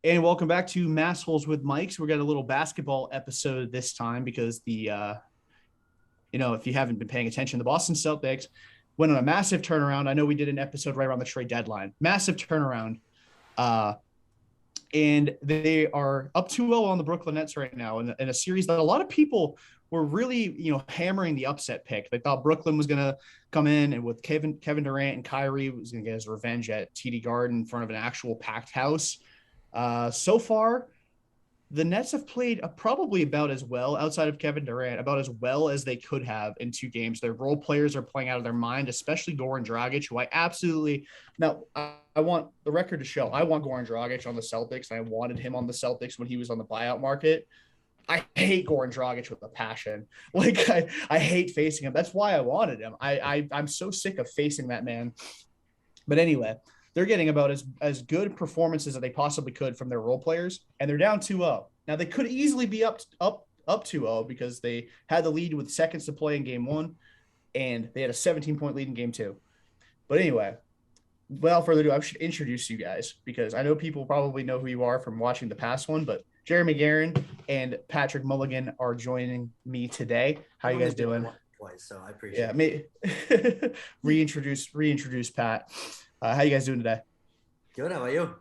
And welcome back to Massholes with Mikes. We're got a little basketball episode this time because if you haven't been paying attention, the Boston Celtics went on a massive turnaround. I know we did an episode right around the trade deadline. Massive turnaround. Uh, and they are up 2-0 on the Brooklyn Nets right now in a series that a lot of people were really, hammering the upset pick. They thought Brooklyn was going to come in and with Kevin Durant and Kyrie was going to get his revenge at TD Garden in front of an actual packed house. So far, the Nets have played probably about as well, outside of Kevin Durant, about as well as they could have in 2 games. Their role players are playing out of their mind, especially Goran Dragic, who I absolutely – now, I want the record to show. I want Goran Dragic on the Celtics, and I wanted him on the Celtics when he was on the buyout market. I hate Goran Dragic with a passion. I hate facing him. That's why I wanted him. I'm so sick of facing that man. But anyway – they're getting about as good performances as they possibly could from their role players, and they're down 2-0. Now, they could easily be up 2-0 because they had the lead with seconds to play in game 1, and they had a 17-point lead in game 2. But anyway, without further ado, I should introduce you guys because I know people probably know who you are from watching the past one, but Jeremy Guerin and Patrick Mulligan are joining me today. How you guys doing? Twice, so I appreciate it. reintroduce Pat. How you guys doing today? Good. How about you?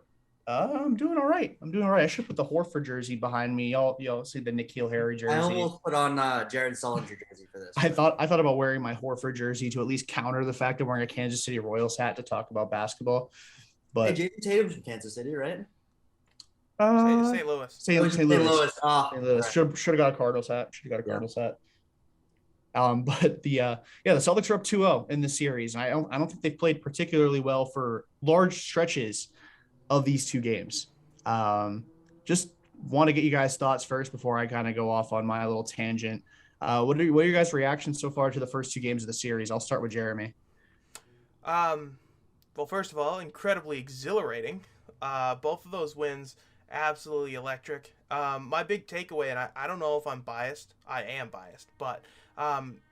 I'm doing all right. I should put the Horford jersey behind me. Y'all see the N'Keal Harry jersey. I almost put on Jared Sullinger jersey for this. I thought about wearing my Horford jersey to at least counter the fact I'm wearing a Kansas City Royals hat to talk about basketball. But hey, Jason Tatum's from Kansas City, right? St. Louis. St. Louis. St. Louis. Should have got a Cardinals hat. But the Celtics are up 2-0 in the series. I don't think they've played particularly well for large stretches of these 2 games. Just want to get you guys' thoughts first before I kind of go off on my little tangent. What are your guys' reactions so far to the first 2 games of the series? I'll start with Jeremy. Well, first of all, incredibly exhilarating. Both of those wins, absolutely electric. My big takeaway, and I don't know if I'm biased. I am biased, but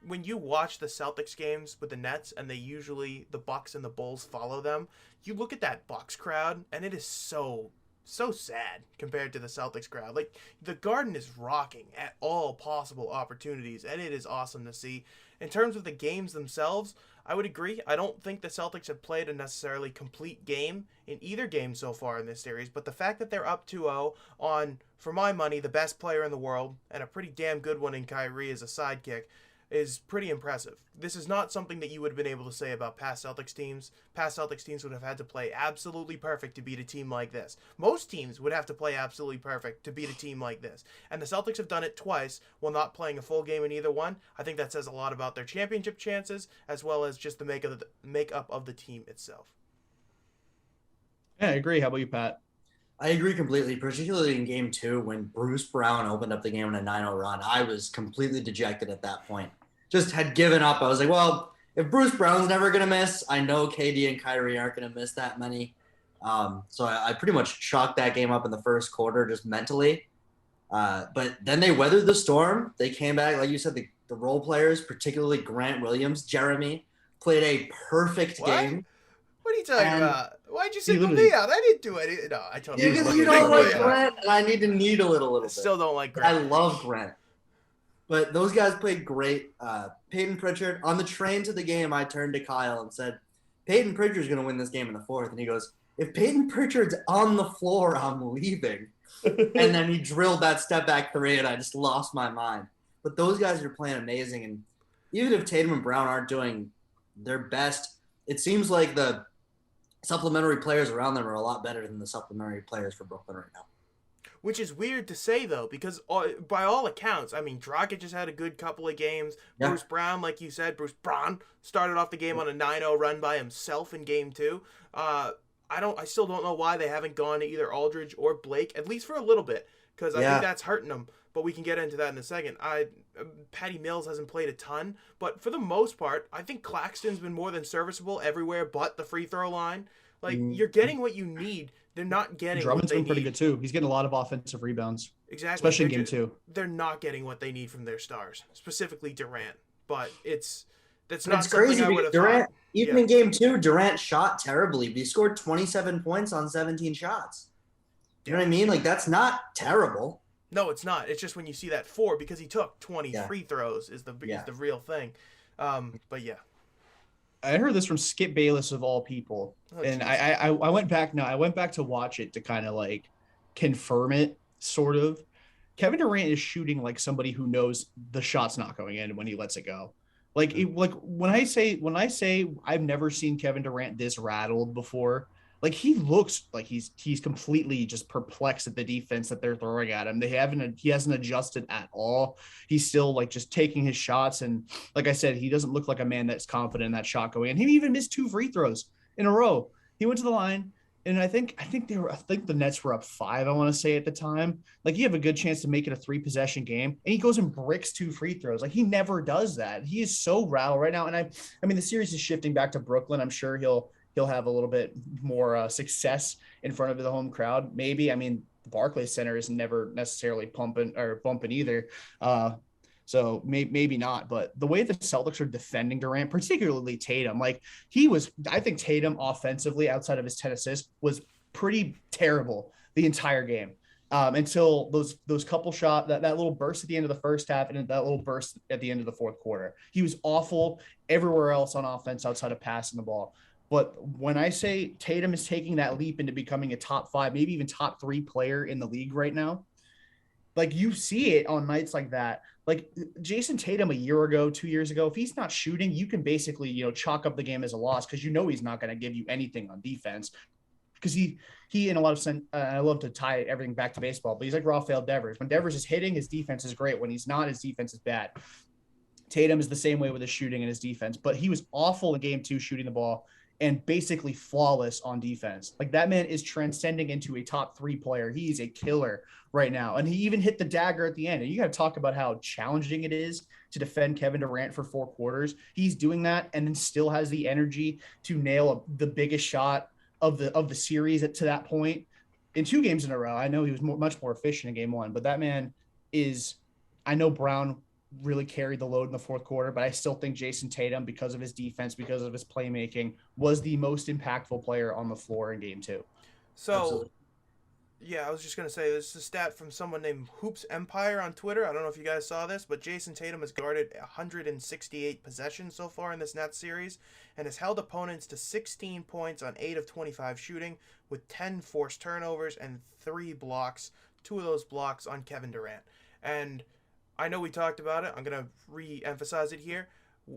when you watch the Celtics games with the Nets and the Bucks and the Bulls follow them, you look at that Bucks crowd and it is so sad compared to the Celtics crowd. Like, the Garden is rocking at all possible opportunities, and it is awesome to see. In terms of the games themselves, I would agree. I don't think the Celtics have played a necessarily complete game in either game so far in this series, but the fact that they're up 2-0 on, for my money, the best player in the world, and a pretty damn good one in Kyrie as a sidekick, is pretty impressive. This is not something that you would have been able to say about past Celtics teams. Past Celtics teams would have had to play absolutely perfect to beat a team like this. Most teams would have to play absolutely perfect to beat a team like this. And the Celtics have done it twice while not playing a full game in either one. I think that says a lot about their championship chances as well as just the makeup of the team itself. Yeah, I agree. How about you, Pat? I agree completely, particularly in game 2 when Bruce Brown opened up the game in a 9-0 run. I was completely dejected at that point. Just had given up. I was like, well, if Bruce Brown's never going to miss, I know KD and Kyrie aren't going to miss that many. So I pretty much chalked that game up in the first quarter just mentally. But then they weathered the storm. They came back, like you said, the role players, particularly Grant Williams, Jeremy, played a perfect game. What are you talking about? Why'd you single me out? I didn't do it. No, I totally because you don't like Grant, and I need to needle it a little bit. Still don't like Grant. I love Grant. But those guys played great. Peyton Pritchard, on the train to the game, I turned to Kyle and said, Peyton Pritchard's going to win this game in the 4th. And he goes, if Peyton Pritchard's on the floor, I'm leaving. And then he drilled that step back 3, and I just lost my mind. But those guys are playing amazing. And even if Tatum and Brown aren't doing their best, it seems like the supplementary players around them are a lot better than the supplementary players for Brooklyn right now. Which is weird to say, though, because by all accounts, I mean, Dragic just had a good couple of games. Yeah. Bruce Brown, like you said, Bruce Brown started off the game on a 9-0 run by himself in game 2. I still don't know why they haven't gone to either Aldridge or Blake, at least for a little bit, because I think that's hurting them. But we can get into that in a second. Patty Mills hasn't played a ton, but for the most part, I think Claxton's been more than serviceable everywhere but the free throw line. Like, you're getting what you need. They're not getting Drummond's what they been pretty need. good too. He's getting a lot of offensive rebounds. Exactly. Especially in game 2. They're not getting what they need from their stars, specifically Durant. But that's not it's something crazy I would have Durant, thought. Even in game 2, Durant shot terribly, but he scored 27 points on 17 shots. You know what I mean? Like, that's not terrible. No, it's not. It's just when you see that 4, because he took 20 Yeah. free throws is the real thing. But yeah. I heard this from Skip Bayless of all people, and I went back. I went back to watch it to kind of like confirm it, sort of. Kevin Durant is shooting like somebody who knows the shot's not going in when he lets it go. Like when I say I've never seen Kevin Durant this rattled before. Like he looks like he's completely just perplexed at the defense that they're throwing at him. He hasn't adjusted at all. He's still like just taking his shots, and like I said, he doesn't look like a man that's confident in that shot going in. He even missed 2 free throws in a row. He went to the line, and I think the Nets were up 5, I want to say at the time. Like you have a good chance to make it a 3-possession game, and he goes and bricks 2 free throws. Like he never does that. He is so rattled right now. And I mean the series is shifting back to Brooklyn. I'm sure he'll have a little bit more success in front of the home crowd. Maybe. I mean, the Barclays Center is never necessarily bumping either. So maybe not. But the way the Celtics are defending Durant, particularly Tatum, like I think Tatum offensively outside of his 10 assists was pretty terrible the entire game. Until those couple shot, that little burst at the end of the first half and that little burst at the end of the fourth quarter. He was awful everywhere else on offense outside of passing the ball. But when I say Tatum is taking that leap into becoming a top 5, maybe even top 3 player in the league right now, like you see it on nights like that. Like Jason Tatum a year ago, 2 years ago, if he's not shooting, you can basically, chalk up the game as a loss because he's not going to give you anything on defense. Because he in a lot of sense, I love to tie everything back to baseball, but he's like Rafael Devers. When Devers is hitting, his defense is great. When he's not, his defense is bad. Tatum is the same way with his shooting and his defense, but he was awful in game 2 shooting the ball and basically flawless on defense. Like that man is transcending into a top 3 player. He's a killer right now. And he even hit the dagger at the end. And you got to talk about how challenging it is to defend Kevin Durant for 4 quarters. He's doing that and then still has the energy to nail the biggest shot of the series to that point in 2 games in a row. I know he was much more efficient in game 1, but that man is, I know Brown really carried the load in the fourth quarter, but I still think Jason Tatum, because of his defense, because of his playmaking, was the most impactful player on the floor in game 2. So, Absolutely. Yeah, I was just going to say, this is a stat from someone named Hoops Empire on Twitter. I don't know if you guys saw this, but Jason Tatum has guarded 168 possessions so far in this Nets series and has held opponents to 16 points on 8 of 25 shooting with 10 forced turnovers and 3 blocks, 2 of those blocks on Kevin Durant. And I know we talked about it. I'm going to re-emphasize it here.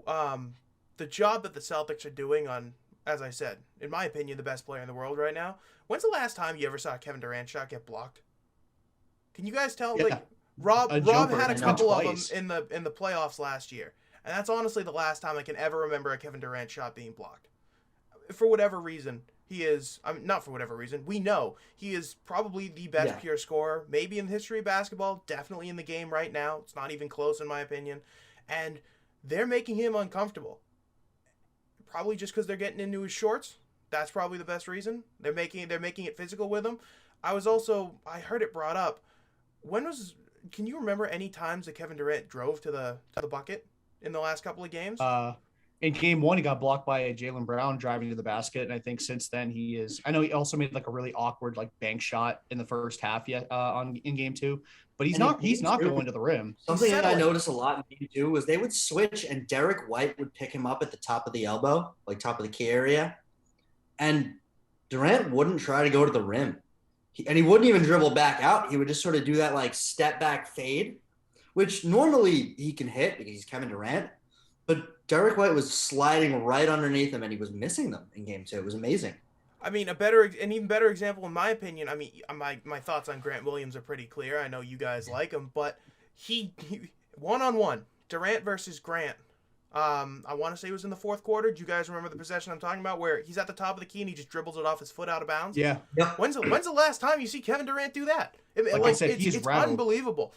The job that the Celtics are doing on, as I said, in my opinion, the best player in the world right now. When's the last time you ever saw a Kevin Durant shot get blocked? Can you guys tell? Yeah. Like Rob had a couple of twice. them in the playoffs last year, and that's honestly the last time I can ever remember a Kevin Durant shot being blocked. For whatever reason, he is. I mean, not for whatever reason. We know he is probably the best pure scorer, maybe in the history of basketball. Definitely in the game right now. It's not even close in my opinion, and they're making him uncomfortable. Probably just because they're getting into his shorts. That's probably the best reason. They're making it physical with him. I heard it brought up. Can you remember any times that Kevin Durant drove to the bucket in the last couple of games? In game 1, he got blocked by Jaylen Brown driving to the basket, and I think since then I know he also made like a really awkward like bank shot in the first half in game 2, but he's not going to the rim. Something that I noticed a lot in game 2 was they would switch and Derek White would pick him up at the top of the elbow, like top of the key area, and Durant wouldn't try to go to the rim. He wouldn't even dribble back out. He would just sort of do that like step back fade, which normally he can hit because he's Kevin Durant. But Derek White was sliding right underneath him, and he was missing them in game 2. It was amazing. I mean, an even better example, in my opinion. I mean, my thoughts on Grant Williams are pretty clear. I know you guys like him, but he 1-on-1 Durant versus Grant. I want to say it was in the fourth quarter. Do you guys remember the possession I'm talking about where he's at the top of the key and he just dribbles it off his foot out of bounds? Yeah. When's the last time you see Kevin Durant do that? I said, it's unbelievable.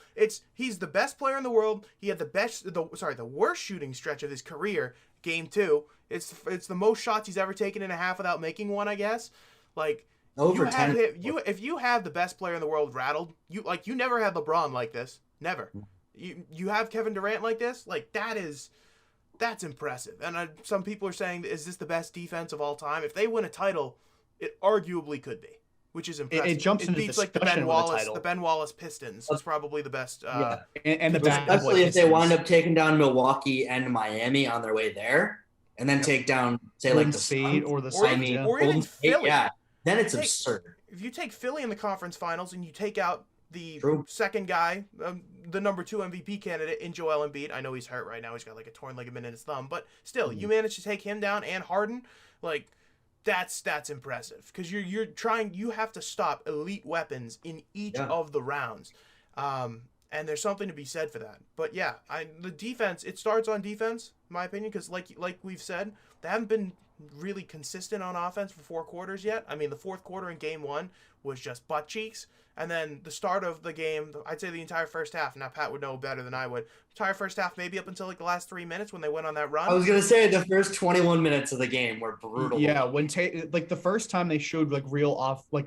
He's the best player in the world. He had the worst shooting stretch of his career. Game 2. It's the most shots he's ever taken in a half without making one, I guess. Like over 10. If you have the best player in the world rattled, you never had LeBron like this. Never. You have Kevin Durant like this? Like that's impressive. And some people are saying, is this the best defense of all time? If they win a title, it arguably could be. which is impressive. It jumps It into beats like discussion with the title. The Ben Wallace Pistons. It's probably the best. Yeah, and the bad boy Especially if they Pistons. wind up taking down Milwaukee and Miami on their way there, and then take down, say, Golden like the State Suns, or the or Suns, even, yeah. or even Golden State, Philly. yeah, then it's Take- absurd. If you take Philly in the conference finals and you take out the True. second guy, the number 2 MVP candidate in Joel Embiid, I know he's hurt right now. He's got like a torn ligament in his thumb, but still, you managed to take him down and Harden. Like, that's impressive because you have to stop elite weapons in each of the rounds. And there's something to be said for that. But yeah, the defense, it starts on defense, in my opinion, because like we've said, they haven't been really consistent on offense for 4 quarters yet. I mean, the fourth quarter in game 1 was just butt cheeks. And then the start of the game, I'd say the entire first half, now Pat would know better than I would, entire first half maybe up until like the last 3 minutes when they went on that run. I was going to say the first 21 minutes of the game were brutal. Yeah, when like the first time they showed like real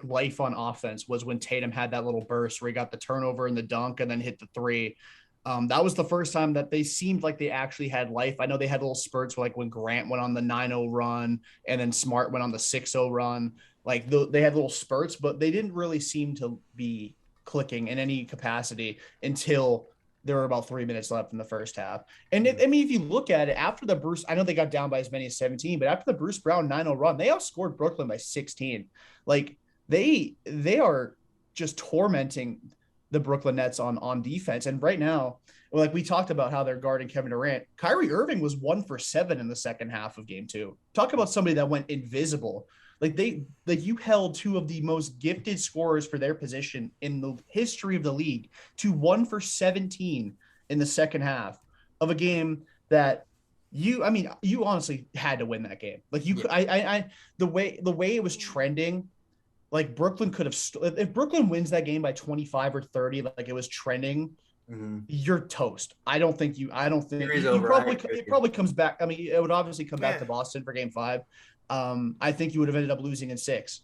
life on offense was when Tatum had that little burst where he got the turnover and the dunk and then hit the 3. That was the first time that they seemed like they actually had life. I know they had little spurts like when Grant went on the 9-0 run and then Smart went on the 6-0 run. Like they had little spurts, but they didn't really seem to be clicking in any capacity until there were about 3 minutes left in the first half. And if you look at it after the Bruce, I know they got down by as many as 17, but after the Bruce Brown 9-0 run, they outscored Brooklyn by 16. Like they are just tormenting the Brooklyn Nets on defense. And right now, like we talked about how they're guarding Kevin Durant, Kyrie Irving was 1 for 7 in the second half of game 2. Talk about somebody that went invisible. Like you held 2 of the most gifted scorers for their position in the history of the league to 1 for 17 in the second half of a game that you honestly had to win that game. Like the way it was trending, like Brooklyn could have, if Brooklyn wins that game by 25 or 30, like it was trending, you're toast. It probably comes back. I mean, it would obviously come back to Boston for game 5. I think you would have ended up losing in 6,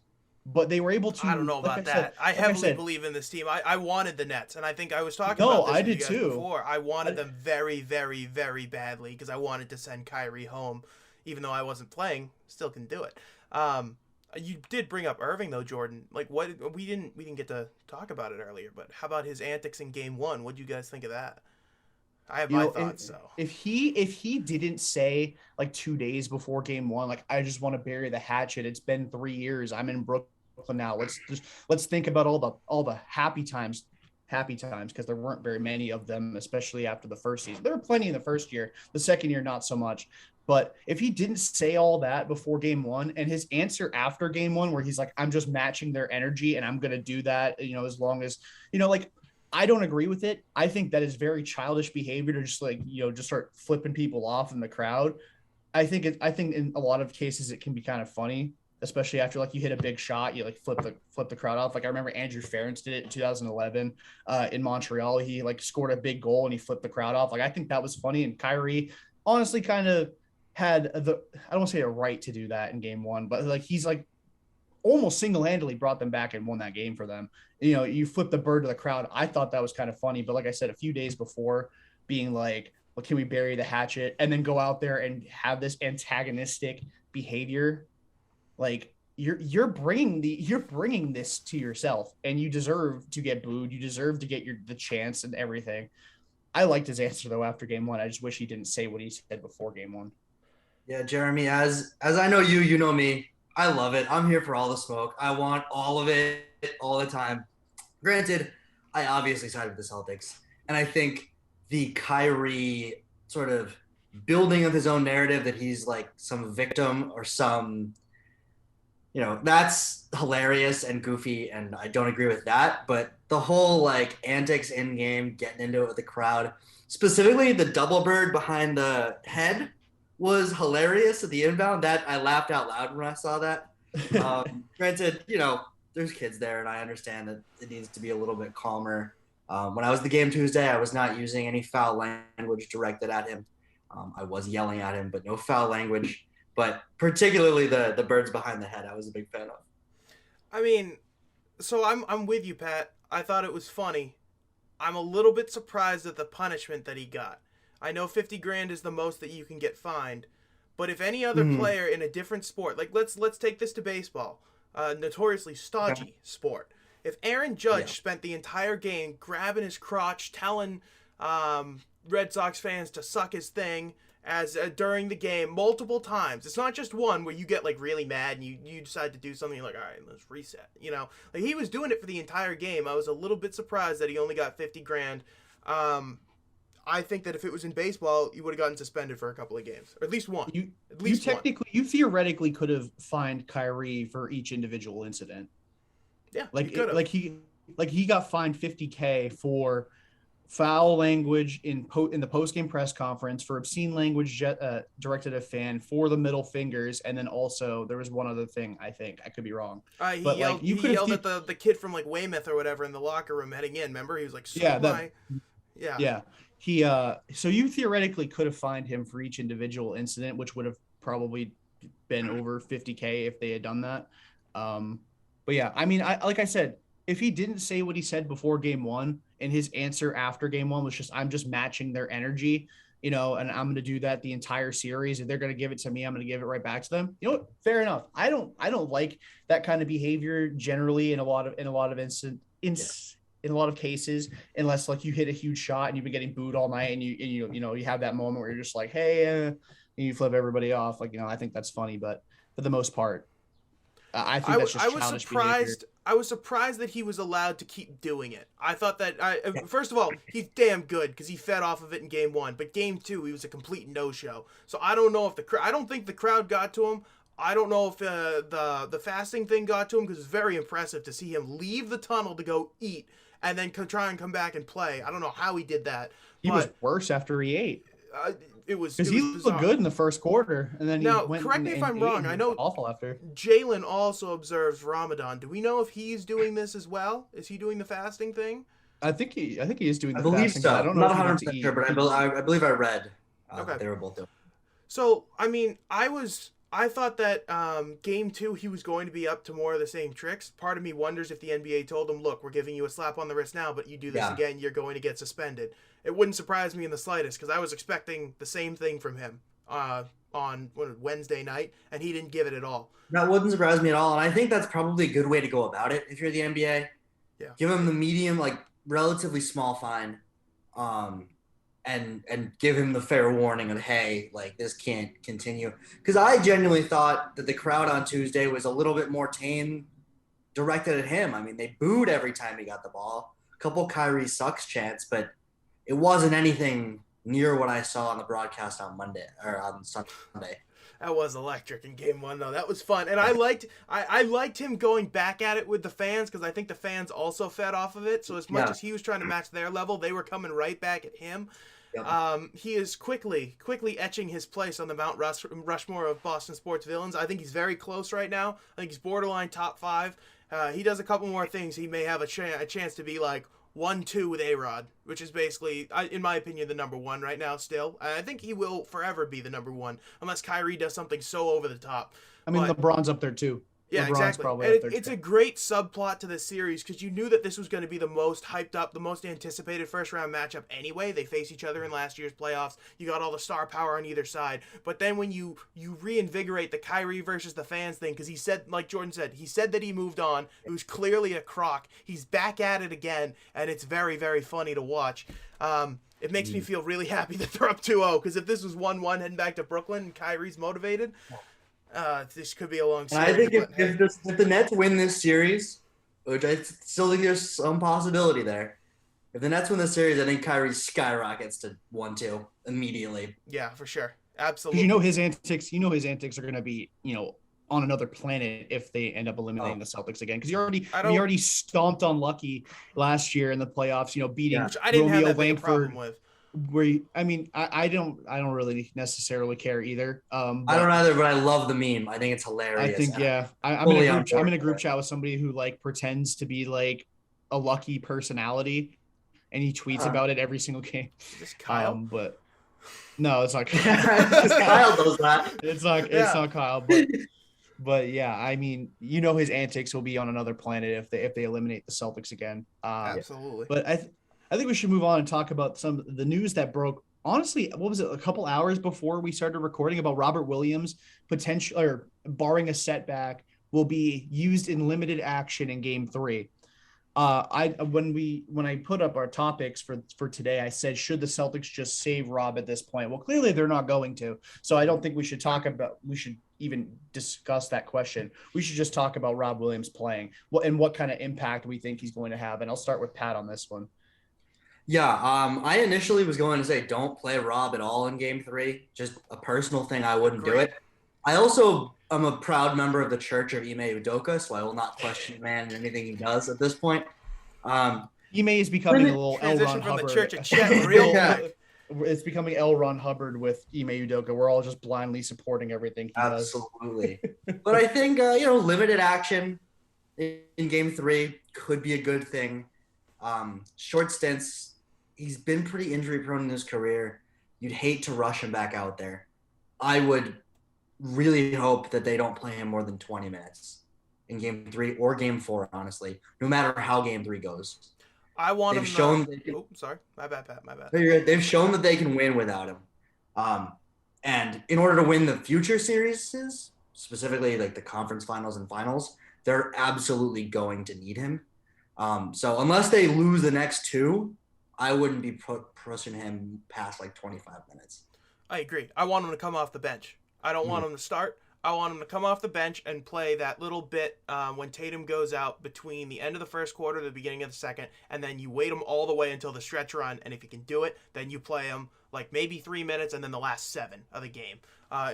but they were able to. I don't know about that. I heavily believe in this team. I wanted the Nets, and I think I was talking about this with you guys before. I wanted them very, very, very badly because I wanted to send Kyrie home, even though I wasn't playing. Still can do it. You did bring up Irving though, Jordan. Like what we didn't get to talk about it earlier, but how about his antics in game 1? What do you guys think of that? I have my thoughts. If he didn't say like 2 days before game 1, like I just want to bury the hatchet. It's been 3 years. I'm in Brooklyn now. Let's think about all the happy times because there weren't very many of them, especially after the first season. There were plenty in the first year. The second year, not so much. But if he didn't say all that before game 1 and his answer after game 1, where he's like, I'm just matching their energy and I'm going to do that, as long as, like, I don't agree with it. I think that is very childish behavior to just just start flipping people off in the crowd. I think in a lot of cases it can be kind of funny, especially after like you hit a big shot, you like flip the crowd off. Like I remember Andrew Ferentz did it in 2011 in Montreal. He like scored a big goal and he flipped the crowd off. Like I think that was funny. And Kyrie honestly kind of had I don't want to say a right to do that in game 1, but like he's like almost single-handedly brought them back and won that game for them. You flip the bird to the crowd. I thought that was kind of funny, but like I said, a few days before being like, well, can we bury the hatchet and then go out there and have this antagonistic behavior? Like you're bringing this to yourself and you deserve to get booed. You deserve to get the chance and everything. I liked his answer though after game 1. I just wish he didn't say what he said before game 1. Yeah, Jeremy, as I know you know me. I love it. I'm here for all the smoke. I want all of it all the time. Granted, I obviously side with the Celtics. And I think the Kyrie sort of building of his own narrative that he's like some victim or some, that's hilarious and goofy. And I don't agree with that. But the whole like antics in game, getting into it with the crowd, specifically the double bird behind the head, was hilarious at the inbound. That I laughed out loud when I saw that. Granted, there's kids there, and I understand that it needs to be a little bit calmer. When I was at the game Tuesday, I was not using any foul language directed at him. I was yelling at him, but no foul language. But particularly the birds behind the head, I was a big fan of. I mean, so I'm with you, Pat. I thought it was funny. I'm a little bit surprised at the punishment that he got. I know $50,000 is the most that you can get fined, but if any other player in a different sport, like let's take this to baseball. a notoriously stodgy sport. If Aaron Judge spent the entire game grabbing his crotch, telling Red Sox fans to suck his thing as during the game multiple times, it's not just one where you get like really mad and you decide to do something, you're like, all right, let's reset. Like he was doing it for the entire game. I was a little bit surprised that he only got $50,000. I think that if it was in baseball, you would have gotten suspended for a couple of games, or at least one. You theoretically could have fined Kyrie for each individual incident. Yeah, he got fined $50,000 for foul language in the post-game press conference, for obscene language directed at a fan, for the middle fingers, and then also there was one other thing. I think I could be wrong. He yelled at the kid from like Weymouth or whatever in the locker room heading in. Remember, he was like, So you theoretically could have fined him for each individual incident, which would have probably been over $50,000 if they had done that. But yeah, I mean, like I said, if he didn't say what he said before game one and his answer after game one was just, I'm just matching their energy, and I'm going to do that the entire series. If they're going to give it to me, I'm going to give it right back to them. You know what? Fair enough. I don't like that kind of behavior generally in a lot of cases, unless like you hit a huge shot and you've been getting booed all night and you have that moment where you're just like, hey, and you flip everybody off. Like, I think that's funny, but for the most part, I think that's just childish behavior. I was surprised that he was allowed to keep doing it. I thought that, first of all, he's damn good because he fed off of it in game one. But game two, he was a complete no-show. So I don't know if I don't think the crowd got to him. I don't know if the fasting thing got to him, because it's very impressive to see him leave the tunnel to go eat and then try and come back and play. I don't know how he did that. He was worse after he ate. It was because he looked good in the first quarter, and then correct me if I'm wrong. I know awful after. Jalen also observes Ramadan. Do we know if he's doing this as well? Is he doing the fasting thing? I think he is doing. I believe fasting. so. I don't know. Not 100% sure, but I believe I read. Okay. They were both doing. So I mean, I thought that game two he was going to be up to more of the same tricks. Part of me wonders if the NBA told him, look, we're giving you a slap on the wrist now, but you do this again, you're going to get suspended. It wouldn't surprise me in the slightest, because I was expecting the same thing from him on Wednesday night, and he didn't give it at all. That wouldn't surprise me at all, and I think that's probably a good way to go about it if you're the NBA. Yeah. Give him the medium, like relatively small fine, and give him the fair warning of, hey, like this can't continue. Because I genuinely thought that the crowd on Tuesday was a little bit more tame, directed at him. I mean, they booed every time he got the ball. A couple Kyrie sucks chants, but it wasn't anything near what I saw on the broadcast on Monday or on Sunday. That was electric in game one, though. That was fun. And I liked him going back at it with the fans, because I think the fans also fed off of it. So as much as he was trying to match their level, they were coming right back at him. Yep. He is quickly etching his place on the Mount Rushmore of Boston sports villains. I think he's very close right now. I think he's borderline top 5. He does a couple more things. He may have a chance to be like 1-2 with A-Rod, which is basically, in my opinion, the number 1 right now still. I think he will forever be the number 1, unless Kyrie does something so over the top. I mean, LeBron's up there too. Yeah, LeBron's exactly. And it's a great subplot to this series, because you knew that this was going to be the most hyped up, the most anticipated first-round matchup anyway. They face each other in last year's playoffs. You got all the star power on either side. But then when you reinvigorate the Kyrie versus the fans thing, because he said, like Jordan said, he said that he moved on. It was clearly a crock. He's back at it again, and it's very, very funny to watch. It makes me feel really happy that they're up 2-0, because if this was 1-1 heading back to Brooklyn and Kyrie's motivated, this could be a long series. And I think if the Nets win this series, which I still think there's some possibility there, if the Nets win this series, I think Kyrie skyrockets to 1-2 immediately. Yeah, for sure. Absolutely. His antics are going to be, on another planet if they end up eliminating the Celtics again. Because he already stomped on Lucky last year in the playoffs, beating which I didn't Romeo have that Langford. problem with. I don't really necessarily care either. I don't either, but I love the meme. I think it's hilarious. I think I'm in a group chat with somebody who like pretends to be like a Lucky personality, and he tweets about it every single game. Is this Kyle? But no, it's not. Kyle does that. It's not Kyle, but yeah, I mean, his antics will be on another planet if they eliminate the Celtics again. Absolutely. But I think we should move on and talk about some of the news that broke. Honestly, what was it? A couple hours before we started recording, about Robert Williams barring a setback, will be used in limited action in Game 3. When I put up our topics for today, I said, should the Celtics just save Rob at this point? Well, clearly they're not going to. So I don't think we should even discuss that question. We should just talk about Rob Williams playing and what kind of impact we think he's going to have. And I'll start with Pat on this one. Yeah, I initially was going to say don't play Rob at all in Game 3. Just a personal thing, I wouldn't do it. I also am a proud member of the Church of Ime Udoka, so I will not question the man and anything he does at this point. Ime is becoming a little L. Ron from Hubbard. The Church of Chet real quick. It's becoming L. Ron Hubbard with Ime Udoka. We're all just blindly supporting everything he does. Absolutely. But I think, limited action in Game 3 could be a good thing. Short stints. He's been pretty injury prone in his career. You'd hate to rush him back out there. I would really hope that they don't play him more than 20 minutes in Game 3 or Game 4, honestly, no matter how Game 3 goes. I want They've him. Shown sorry. My bad, Pat. My bad. They've shown that they can win without him. And in order to win the future series, specifically like the conference finals and finals, they're absolutely going to need him. So unless they lose the next two, I wouldn't be pushing him past like 25 minutes. I agree. I want him to come off the bench. I don't want him to start. I want him to come off the bench and play that little bit when Tatum goes out between the end of the first quarter to the beginning of the second, and then you wait him all the way until the stretch run, and if you can do it, then you play him like maybe 3 minutes and then the last 7 of the game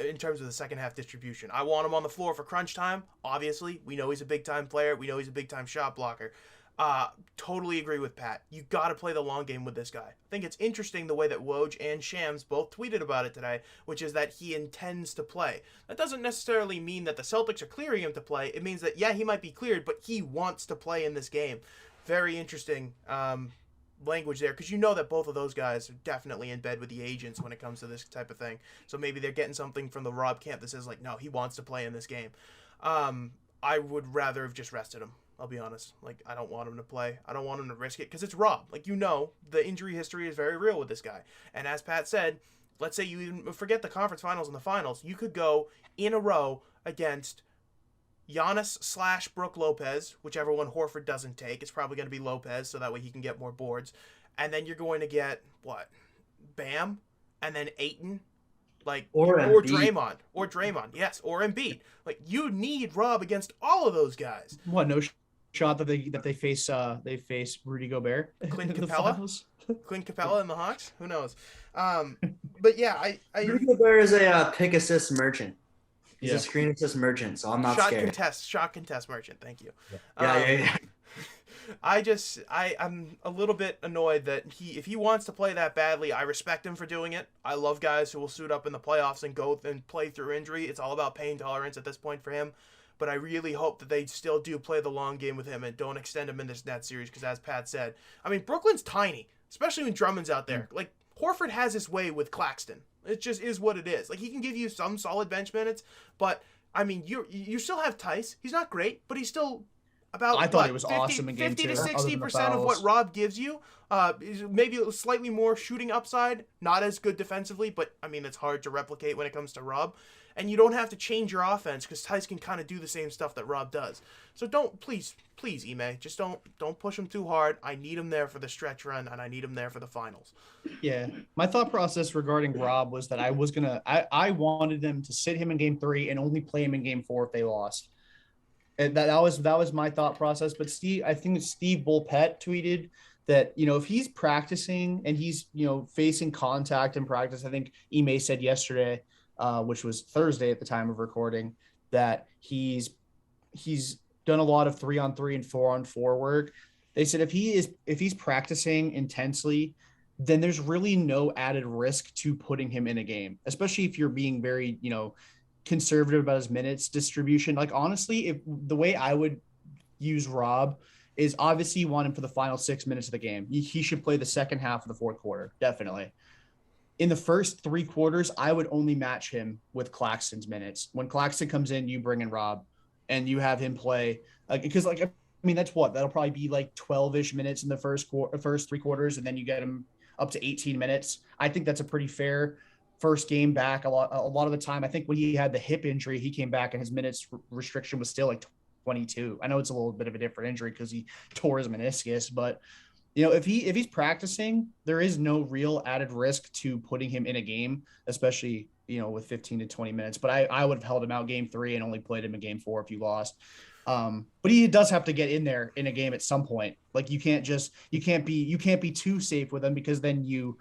in terms of the second half distribution. I want him on the floor for crunch time. Obviously, we know he's a big-time player. We know he's a big-time shot blocker. Totally agree with Pat. You got to play the long game with this guy. I think it's interesting the way that Woj and Shams both tweeted about it today, which is that he intends to play. That doesn't necessarily mean that the Celtics are clearing him to play. It means that, yeah, he might be cleared, but he wants to play in this game. Very interesting language there, because you know that both of those guys are definitely in bed with the agents when it comes to this type of thing. So maybe they're getting something from the Rob camp that says, like, no, he wants to play in this game. I would rather have just rested him. I'll be honest. Like, I don't want him to play. I don't want him to risk it because it's Rob. Like, the injury history is very real with this guy. And as Pat said, let's say you even forget the conference finals and the finals. You could go in a row against Giannis / Brook Lopez, whichever one Horford doesn't take. It's probably going to be Lopez, so that way he can get more boards. And then you're going to get, Bam? And then Ayton? Or Draymond, yes, or Embiid. Like, you need Rob against all of those guys. What, no shot that they face Rudy Gobert? Clint Capella? Clint Capella and the Hawks? Who knows? But yeah, I Rudy Gobert is a pick assist merchant. He's a screen assist merchant, so I'm not scared. Shot contest merchant, thank you. Yeah. I'm a little bit annoyed that if he wants to play that badly, I respect him for doing it. I love guys who will suit up in the playoffs and go and play through injury. It's all about pain tolerance at this point for him. But I really hope that they still do play the long game with him and don't extend him in this Nets series because, as Pat said, I mean, Brooklyn's tiny, especially when Drummond's out there. Like, Horford has his way with Claxton. It just is what it is. Like, he can give you some solid bench minutes, but, I mean, you still have Tice. He's not great, but he's still about, I thought it was awesome in Game 50 2. to 60% of what Rob gives you. Maybe slightly more shooting upside, not as good defensively, but, I mean, it's hard to replicate when it comes to Rob. And you don't have to change your offense because Tice can kind of do the same stuff that Rob does. So please, Ime, just don't push him too hard. I need him there for the stretch run, and I need him there for the finals. Yeah, my thought process regarding Rob was that I wanted them to sit him in Game 3 and only play him in Game 4 if they lost. And that was my thought process. But I think Steve Bulpett tweeted that, if he's practicing and he's, facing contact in practice, I think Ime said yesterday, which was Thursday at the time of recording, that he's done a lot of 3-on-3 and 4-on-4 work. They said if he's practicing intensely, then there's really no added risk to putting him in a game, especially if you're being very, conservative about his minutes distribution. Like, honestly, if the way I would use Rob is obviously you want him for the final 6 minutes of the game. He should play the second half of the fourth quarter, definitely. In the first 3 quarters, I would only match him with Claxton's minutes. When Claxton comes in, you bring in Rob, and you have him play. Because, that's what? That'll probably be like 12-ish minutes in the first 3 quarters, and then you get him up to 18 minutes. I think that's a pretty fair first game back a lot of the time. I think when he had the hip injury, he came back and his minutes restriction was still like 22. I know it's a little bit of a different injury because he tore his meniscus, but if he's practicing, there is no real added risk to putting him in a game, especially with 15 to 20 minutes. But I would have held him out game 3 and only played him in game 4 if you lost. But he does have to get in there in a game at some point. Like you can't be too safe with him, because then you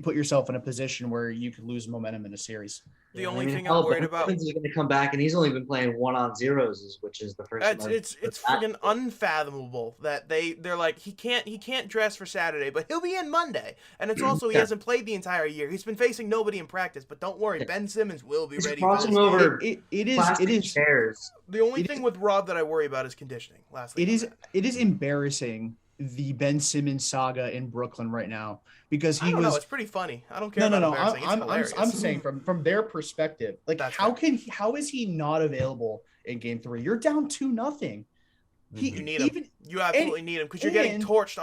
put yourself in a position where you could lose momentum in a series. The only thing I'm worried about is going to come back, and he's only been playing 1-on-0s, which is the first. It's freaking unfathomable that they're like he can't dress for Saturday, but he'll be in Monday. And it's also he hasn't played the entire year. He's been facing nobody in practice, but don't worry, Ben Simmons will be ready. Crossing over. It is chairs. The only thing with Rob that I worry about is conditioning. It is embarrassing, the Ben Simmons saga in Brooklyn right now, because I don't know, it's pretty funny. I don't care. No. I'm saying from their perspective, like how is he not available in game 3? You're down 2-0. You need him. You absolutely need him, because you're getting torched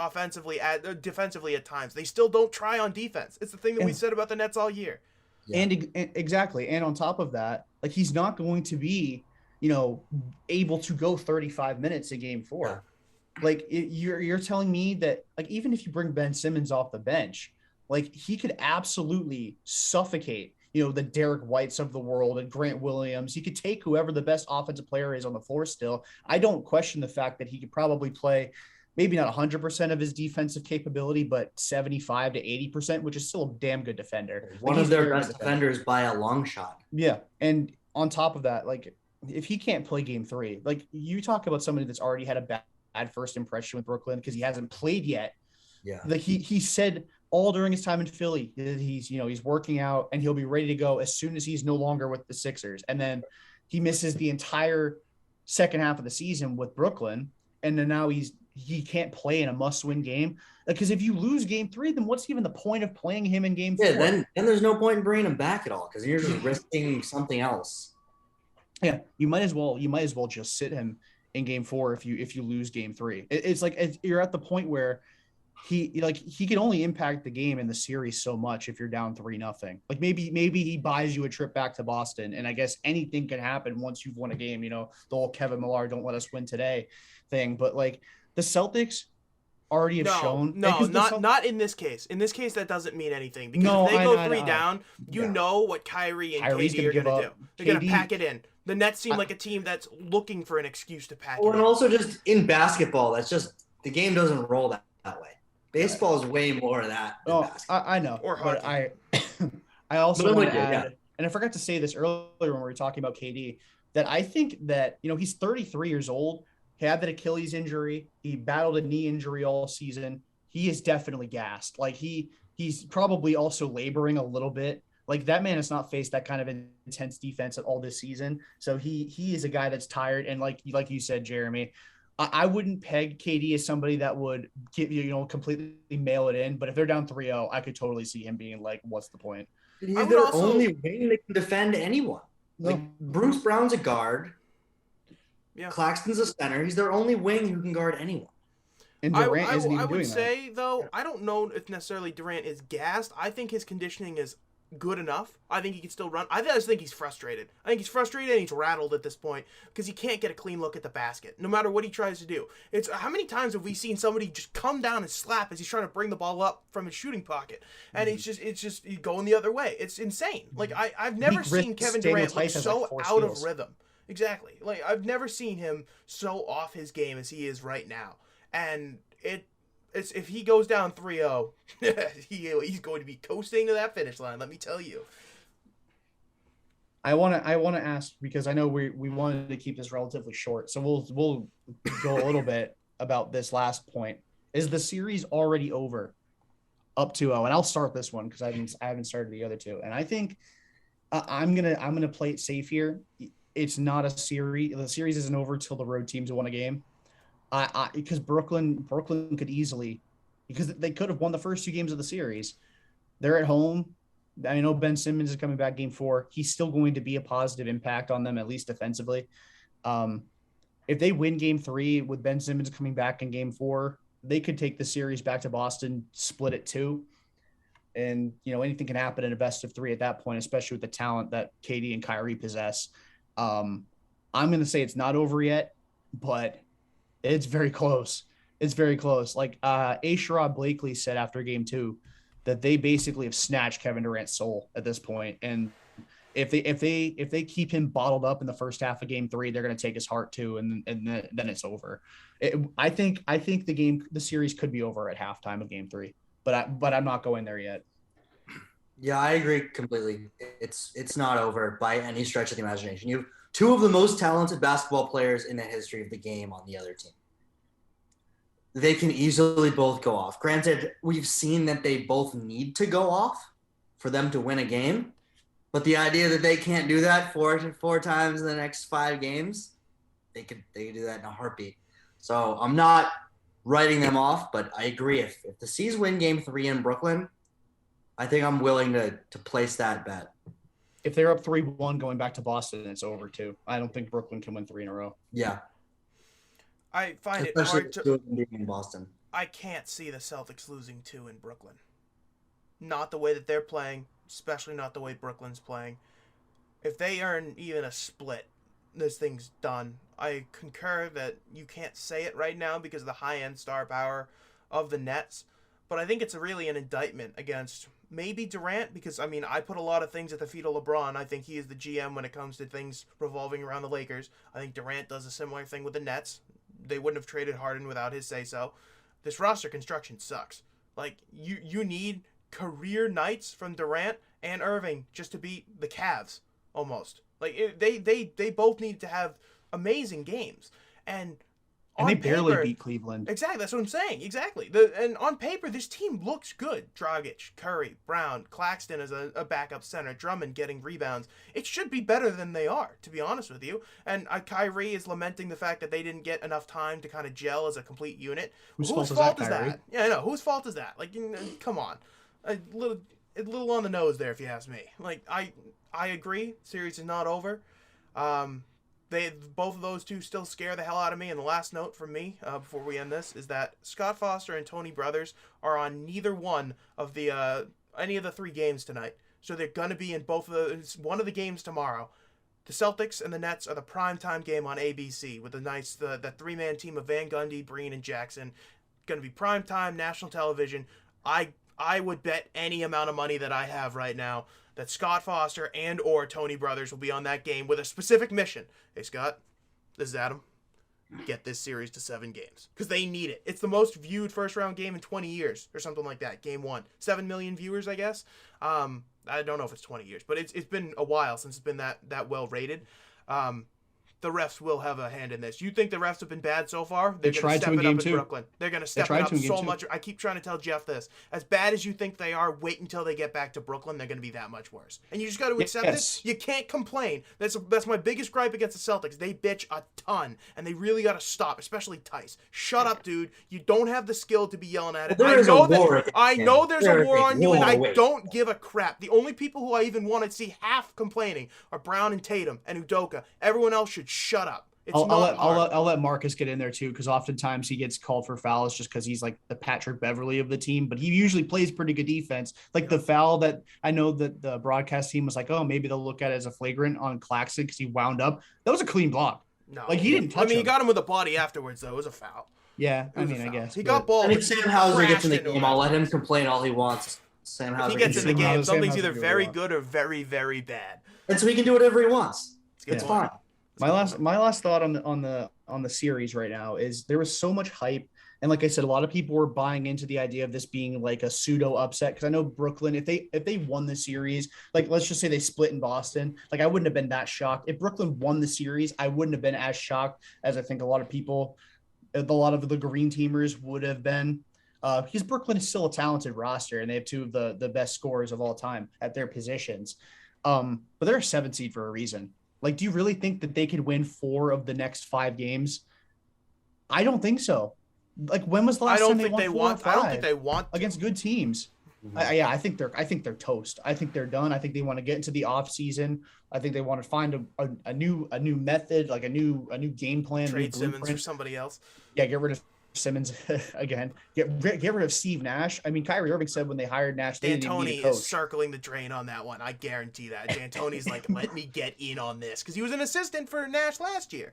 defensively at times. They still don't try on defense. It's the thing that we said about the Nets all year. Yeah. And exactly. And on top of that, like he's not going to be, able to go 35 minutes in game 4. Yeah. Like you're telling me that, like, even if you bring Ben Simmons off the bench, like he could absolutely suffocate, the Derek Whites of the world and Grant Williams. He could take whoever the best offensive player is on the floor still. I don't question the fact that he could probably play maybe not 100% of his defensive capability, but 75 to 80%, which is still a damn good defender. One of their best defenders by a long shot. Yeah. And on top of that, like if he can't play game 3, like you talk about somebody that's already had a bad first impression with Brooklyn because he hasn't played yet. Yeah. Like he said all during his time in Philly that he's working out and he'll be ready to go as soon as he's no longer with the Sixers. And then he misses the entire second half of the season with Brooklyn. And then now he can't play in a must-win game. Because if you lose game 3, then what's even the point of playing him in game 4? Yeah, then there's no point in bringing him back at all, because you're just risking something else. Yeah, you might as well just sit him in game 4 if you lose game 3. It's like you're at the point where he can only impact the game in the series so much if you're down 3-0. Like maybe he buys you a trip back to Boston, and I guess anything can happen once you've won a game. The whole Kevin Millar don't let us win today thing. But like the Celtics already have shown. Not in this case. In this case, that doesn't mean anything, because if they go 3 down, you know what Kyrie and KD are going to do. They're going to pack it in. The Nets seem like a team that's looking for an excuse to pack it in. And also just in basketball, that's just the game doesn't roll that way. Baseball is way more of that than basketball. I know. Or hockey. But I also want to add, and I forgot to say this earlier when we were talking about KD, that I think that, he's 33 years old. He had that Achilles injury. He battled a knee injury all season. He is definitely gassed. Like he's probably also laboring a little bit. Like that man has not faced that kind of intense defense at all this season. So he is a guy that's tired. And like you said, Jeremy, I wouldn't peg KD as somebody that would give completely mail it in. But if they're down 3-0, I could totally see him being like, what's the point? He's their only wing that can defend anyone. No. Like Bruce Brown's a guard. Yeah. Claxton's a center. He's their only wing who can guard anyone. And Durant isn't even I doing would that. say, though, I don't know if necessarily Durant is gassed. I think his conditioning is good enough. I think he can still run. I just think he's frustrated. I think he's frustrated and he's rattled at this point because he can't get a clean look at the basket, no matter what he tries to do. It's how many times have we seen somebody just come down and slap as he's trying to bring the ball up from his shooting pocket, and it's just going the other way. It's insane. Like I've never seen Kevin Durant look so out of rhythm. Exactly. Like I've never seen him so off his game as he is right now, and it's if he goes down 3-0, he's going to be coasting to that finish line. Let me tell you. I want to ask, because I know we wanted to keep this relatively short, so we'll go a little bit about this last point. Is the series already over, up 2-0? And I'll start this one because I haven't started the other two. And I think I'm gonna play it safe here. It's not a series. The series isn't over till the road teams won a game. Because Brooklyn could easily, because they could have won the first 2 games of the series. They're at home. I know Ben Simmons is coming back game 4. He's still going to be a positive impact on them, at least defensively. If they win game 3 with Ben Simmons coming back in game 4, they could take the series back to Boston, split it 2. And, anything can happen in a best of 3 at that point, especially with the talent that Katie and Kyrie possess. I'm going to say it's not over yet, but it's very close. It's very close. Like Sherrod Blakely said after game 2 that they basically have snatched Kevin Durant's soul at this point. And if they keep him bottled up in the first half of game 3, they're going to take his heart too. And then it's over. I think the series could be over at halftime of game 3, but I'm not going there yet. Yeah, I agree completely. It's not over by any stretch of the imagination. You have 2 of the most talented basketball players in the history of the game on the other team. They can easily both go off. Granted, we've seen that they both need to go off for them to win a game, but the idea that they can't do that four times in the next 5 games, they could do that in a heartbeat. So I'm not writing them off, but I agree. If the C's win game 3 in Brooklyn, I think I'm willing to place that bet. If they're up 3-1 going back to Boston, it's over too. I don't think Brooklyn can win 3 in a row. Yeah. I find Especially it hard to in Boston. I can't see the Celtics losing 2 in Brooklyn. Not the way that they're playing, especially not the way Brooklyn's playing. If they earn even a split, this thing's done. I concur that you can't say it right now because of the high-end star power of the Nets, but I think it's really an indictment against maybe Durant because, I put a lot of things at the feet of LeBron. I think he is the GM when it comes to things revolving around the Lakers. I think Durant does a similar thing with the Nets. They wouldn't have traded Harden without his say-so. This roster construction sucks. Like, you need career nights from Durant and Irving just to beat the Cavs, almost. Like, they both need to have amazing games. And they barely beat Cleveland. Exactly, that's what I'm saying. Exactly. And on paper, this team looks good. Dragic, Curry, Brown, Claxton as a backup center, Drummond getting rebounds. It should be better than they are, to be honest with you. And Kyrie is lamenting the fact that they didn't get enough time to kind of gel as a complete unit. Whose fault is that? Yeah, I know. Whose fault is that? Like, come on. A little on the nose there, if you ask me. Like, I agree. Series is not over. Both of those 2 still scare the hell out of me. And the last note from me before we end this is that Scott Foster and Tony Brothers are on neither one of the any of the 3 games tonight. So they're gonna be in one of the games tomorrow. The Celtics and the Nets are the primetime game on ABC with the 3-man team of Van Gundy, Breen, and Jackson. Gonna be primetime national television. I would bet any amount of money that I have right now that Scott Foster and or Tony Brothers will be on that game with a specific mission. Hey, Scott, this is Adam. Get this series to 7 games because they need it. It's the most viewed first-round game in 20 years or something like that. Game 1. 7 million viewers, I guess. I don't know if it's 20 years, but it's been a while since it's been that well rated. The refs will have a hand in this. You think the refs have been bad so far? They're going to step it up in Brooklyn. They're going to step it up so much. I keep trying to tell Jeff this. As bad as you think they are, wait until they get back to Brooklyn. They're going to be that much worse. And you just got to accept it. You can't complain. That's my biggest gripe against the Celtics. They bitch a ton, and they really got to stop, especially Tice. Shut up, dude. You don't have the skill to be yelling at it. I know there's a war on you, and I don't give a crap. The only people who I even want to see half complaining are Brown and Tatum and Udoka. Everyone else should shut up. I'll let Marcus get in there too, because oftentimes he gets called for fouls just because he's like the Patrick Beverly of the team, but he usually plays pretty good defense. Like the foul that I know that the broadcast team was like, oh, maybe they'll look at it as a flagrant on Claxton because he wound up. That was a clean block. No, like he didn't touch him. He got him with a body afterwards, though. It was a foul. Yeah, I guess he got ball. If Sam Hauser gets in the game, I'll let him complain all he wants. Sam Hauser. If he gets in the game, something's either very good or very, very bad. And so he can do whatever he wants. It's fine. My last thought on the series right now is there was so much hype, and like I said, a lot of people were buying into the idea of this being like a pseudo upset because I know Brooklyn, if they won the series, like let's just say they split in Boston, like I wouldn't have been that shocked. If Brooklyn won the series, I wouldn't have been as shocked as I think a lot of the green teamers would have been. Because Brooklyn is still a talented roster and they have 2 of the best scorers of all time at their positions. But they're a 7 seed for a reason. Like, do you really think that they could win 4 of the next 5 games? I don't think so. Like, when was the last time they won 4 or 5? I don't think they want to. Against good teams. Mm-hmm. I think they're toast. I think they're done. I think they want to get into the off season. I think they want to find a new method, like a new game plan. Trade Simmons for somebody else. Yeah, get rid of Simmons again. Get rid of Steve Nash. I mean, Kyrie Irving said when they hired Nash, they didn't even need a D'Antoni coach. is circling the drain on that one. I guarantee that. D'Antoni's like, let me get in on this because he was an assistant for Nash last year.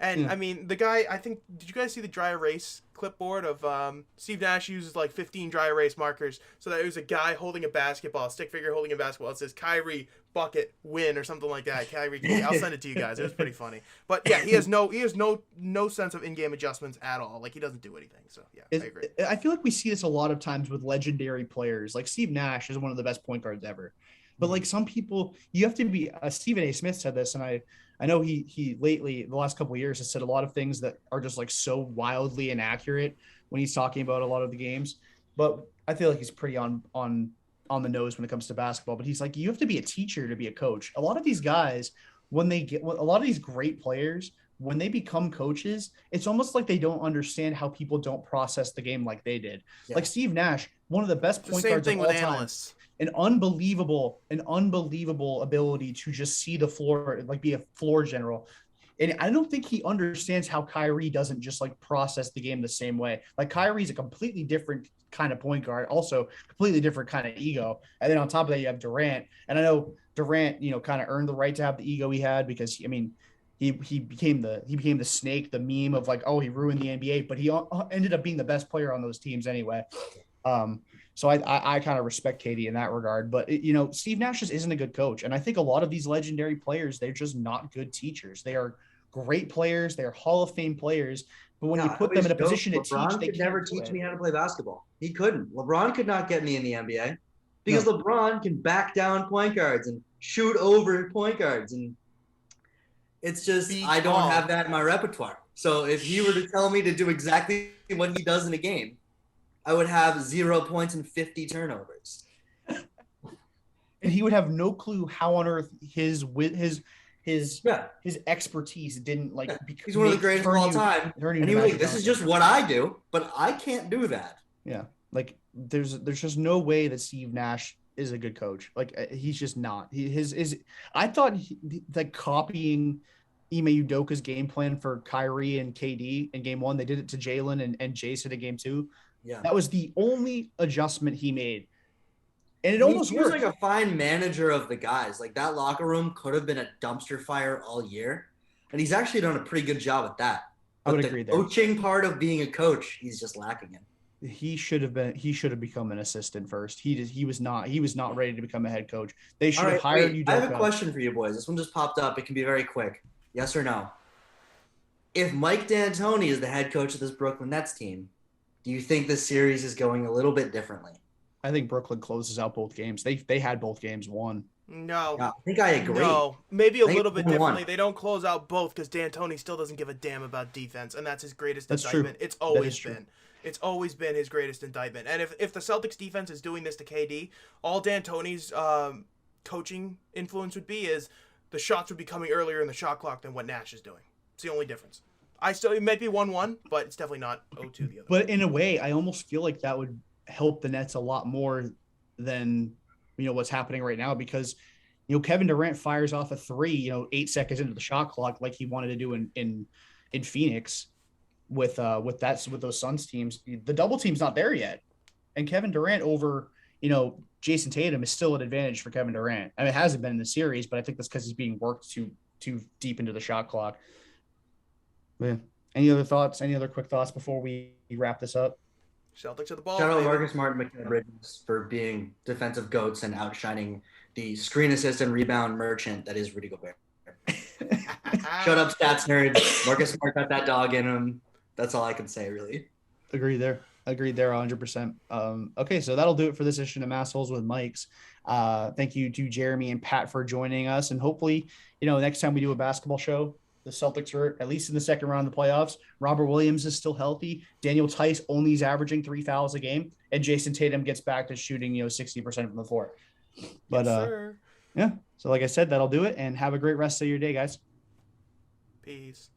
And, I mean, the guy, I think, did you guys see the dry erase clipboard of Steve Nash uses like 15 dry erase markers so that it was a guy holding a basketball, a stick figure holding a basketball. It says Kyrie, bucket, win, or something like that. Kyrie, I'll send it to you guys. It was pretty funny. But yeah, he has no sense of in-game adjustments at all. Like, he doesn't do anything. So yeah, I agree. I feel like we see this a lot of times with legendary players. Like Steve Nash is one of the best point guards ever. But like some people, you have to be. Stephen A. Smith said this, and I know he lately, the last couple of years, has said a lot of things that are just like so wildly inaccurate when he's talking about a lot of the games. But I feel like he's pretty on the nose when it comes to basketball. But he's like, you have to be a teacher to be a coach. A lot of these guys, a lot of these great players, when they become coaches, it's almost like they don't understand how people don't process the game like they did. Yeah. Like Steve Nash, one of the best point guards of all time. Analysts. An unbelievable ability to just see the floor, like be a floor general. And I don't think he understands how Kyrie doesn't just like process the game the same way. Like Kyrie's a completely different kind of point guard, also completely different kind of ego. And then on top of that, you have Durant. And I know Durant, kind of earned the right to have the ego he had because, I mean, he became the snake, the meme of like, oh, he ruined the NBA, but he ended up being the best player on those teams anyway. So I kind of respect KD in that regard, but Steve Nash just isn't a good coach. And I think a lot of these legendary players, they're just not good teachers. They are great players. They're Hall of Fame players. But when you put them in a position to teach, they could never teach me how to play basketball. He couldn't. LeBron could not get me in the NBA because LeBron can back down point guards and shoot over point guards. And it's just, I don't have that in my repertoire. So if he were to tell me to do exactly what he does in a game, I would have 0 points and 50 turnovers. And he would have no clue how on earth his expertise didn't like. Yeah. He's one of the greatest of all time. And he was like, this is just what I do, but I can't do that. Yeah. Like there's just no way that Steve Nash is a good coach. Like he's just not. I thought that copying Ime Udoka's game plan for Kyrie and KD in game 1, they did it to Jalen and Jason in game 2. Yeah, that was the only adjustment he made, and it almost worked. He was like a fine manager of the guys. Like that locker room could have been a dumpster fire all year, and he's actually done a pretty good job at that. But I would agree there. Coaching part of being a coach, he's just lacking in. He should have become an assistant first. He was not ready to become a head coach. They should have hired Udoka. I have a question for you boys. This one just popped up. It can be very quick. Yes or no? If Mike D'Antoni is the head coach of this Brooklyn Nets team, do you think this series is going a little bit differently? I think Brooklyn closes out both games. They had both games won. No. I think I agree. No, maybe a little bit differently. They don't close out both because D'Antoni still doesn't give a damn about defense, and that's his greatest indictment. True. It's always been. It's always been his greatest indictment. And if the Celtics defense is doing this to KD, all D'Antoni's coaching influence would be is the shots would be coming earlier in the shot clock than what Nash is doing. It's the only difference. It might be 1-1, but it's definitely not 0-2 the other. But in a way, I almost feel like that would help the Nets a lot more than what's happening right now because Kevin Durant fires off a 3 8 seconds into the shot clock like he wanted to do in Phoenix with those Suns teams. The double team's not there yet, and Kevin Durant over Jason Tatum is still an advantage for Kevin Durant. I mean, it hasn't been in the series, but I think that's because he's being worked too deep into the shot clock. Yeah. Any other thoughts? Any other quick thoughts before we wrap this up? Celtics at the ball. Shout out Marcus Smart and McKenna Bridges for being defensive goats and outshining the screen assist and rebound merchant that is Rudy Gobert. Shut up, stats nerds. Marcus Smart got that dog in him. That's all I can say, really. Agreed there 100%. Okay, so that'll do it for this edition of Massholes with Mikes. Thank you to Jeremy and Pat for joining us, and hopefully next time we do a basketball show, the Celtics are at least in the second round of the playoffs. Robert Williams is still healthy. Daniel Tice only is averaging 3 fouls a game, and Jason Tatum gets back to shooting 60% from the floor. But yes, yeah, so like I said, that'll do it, and have a great rest of your day, guys. Peace.